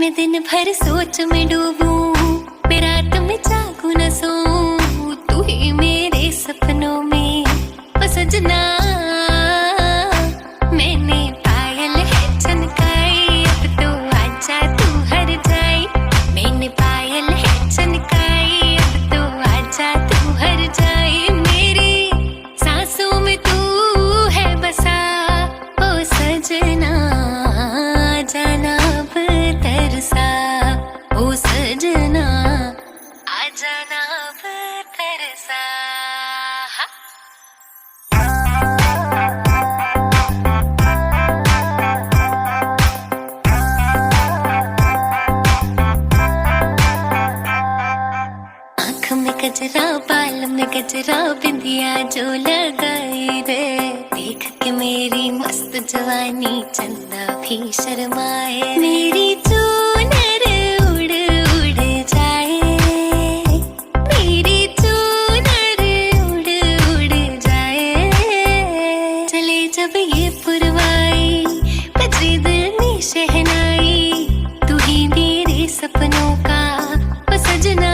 मैं दिन भर सोच में डूबूं, मैं रात में जागूं न सोऊं, तू ही मेरे सपनों में ओ सजना। मैंने पायल है चनकाई, अब तो आजा तू हर जाए। मैंने पायल है चनकाई, अब तो आजा तू हर जाए। मेरी सांसों में तू है बसा ओ सजना, जाना अब तरसा ओ सजना, आ जाना अब तरसा। आँख में गजरा, बाल में गजरा, बिंदिया जो लगाई रे, देख के मेरी मस्त जवानी चंदा भी शर्माए। मेरी चूनर उड़ उड़ जाए, मेरी चूनर उड़ उड़ जाए। चले जब ये पुरवाई, बजे दिल में शहनाई, तू ही मेरे सपनों का ओ सजना।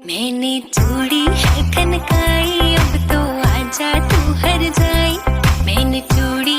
मैंने चूड़ी है खनकाई, अब तो आजा तू हर जाए। मैंने चूड़ी